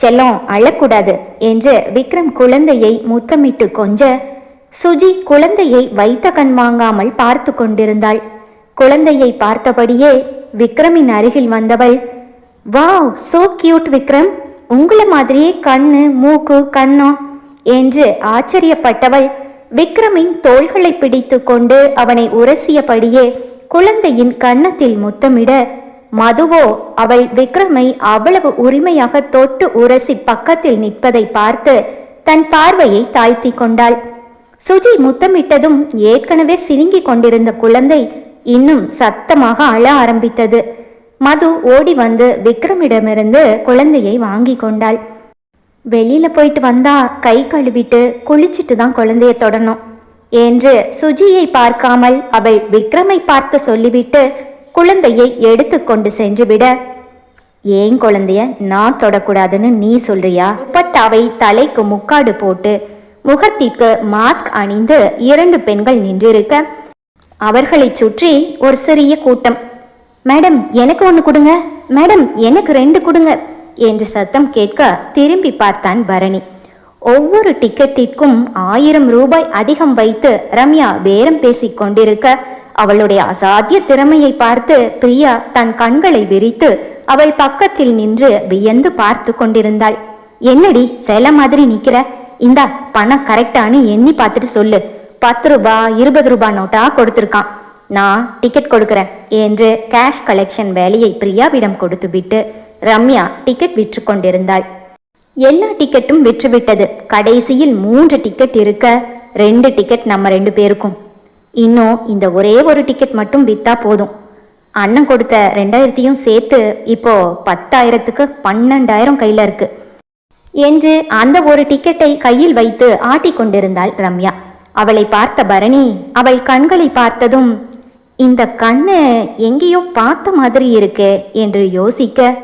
செல்லம் அழக்கூடாது என்று விக்ரம் குழந்தையை முத்தமிட்டு கொஞ்ச சுஜி குழந்தையை வைத்த கண் வாங்காமல் பார்த்து கொண்டிருந்தாள். குழந்தையை பார்த்தபடியே விக்ரமின் அருகில் வந்தவள், வாவ், சோ கியூட் விக்ரம், உங்களை மாதிரியே கண்ணு மூக்கு கண்ணம் என்று ஆச்சரியப்பட்டவள் விக்ரமின் தோள்களை பிடித்து கொண்டு அவனை உரசியபடியே குழந்தையின் கன்னத்தில் முத்தமிட, மதுவோ அவள் விக்ரமை அவ்வளவு உரிமையாக தொட்டு உரசி பக்கத்தில் நிற்பதை பார்த்து தன் பார்வையை தாழ்த்தி கொண்டாள். சுஜி முத்தமிட்டதும் ஏற்கனவே சினுங்கி கொண்டிருந்த குழந்தை இன்னும் சத்தமாக அழ ஆரம்பித்தது. மது ஓடி வந்து விக்ரமிடமிருந்து குழந்தையை வாங்கி கொண்டாள். வெளியில போயிட்டு வந்தா கை கழுவிட்டு குளிச்சுட்டு தான் குழந்தைய தொடணும் என்று சுஜியை பார்க்காமல் அவள் விக்ரமை பார்த்து சொல்லிவிட்டு குழந்தையை எடுத்து கொண்டு சென்றுவிட, ஏன் குழந்தைய நான் தொடக்கூடாதுன்னு நீ சொல்றியா? பட்டாவை தலைக்கு முக்காடு போட்டு முகத்திற்கு மாஸ்க் அணிந்து 2 பெண்கள் நின்றிருக்க அவர்களை சுற்றி ஒரு சிறிய கூட்டம். மேடம் எனக்கு 1 கொடுங்க, மேடம் எனக்கு 2 கொடுங்க என்று சத்தம் கேட்க திரும்பி பார்த்தான் பரணி. ஒவ்வொரு டிக்கெட்டிற்கும் 1000 ரூபாய் அதிகம் வைத்து ரம்யா பேரம் பேசிக் கொண்டிருக்க அவளுடைய அசாத்திய திறமையை பார்த்து பிரியா தன் கண்களை விரித்து அவள் பக்கத்தில் நின்று வியந்து பார்த்து கொண்டிருந்தாள். என்னடி சில மாதிரி நிக்கிற? இந்தா பணம் கரெக்டானு எண்ணி பார்த்துட்டு சொல்லு. 10 ரூபாய் 20 ரூபாய் நோட்டா கொடுத்துருக்கான், நான் டிக்கெட் கொடுக்கறேன் என்று கேஷ் கலெக்ஷன் வேலையை பிரியாவிடம் கொடுத்து விட்டு ரம்யா டிக்கெட் விற்று கொண்டிருந்தாள். எல்லா டிக்கெட்டும் விற்றுவிட்டது. கடைசியில் 3 டிக்கெட் இருக்க 2 டிக்கெட் நம்ம 2 பேருக்கும். இன்னும் இந்த ஒரே ஒரு டிக்கெட் மட்டும் வித்தா போதும். அண்ணன் கொடுத்த 2000 சேர்த்து இப்போ 10,000க்கு 12,000 கையில இருக்கு என்று அந்த ஒரு டிக்கெட்டை கையில் வைத்து ஆட்டிக்கொண்டிருந்தாள் ரம்யா. அவளை பார்த்த பரணி அவள் கண்களை பார்த்ததும் இந்த கண்ணு எங்கேயோ பார்த்த மாதிரி இருக்கே என்று யோசிக்க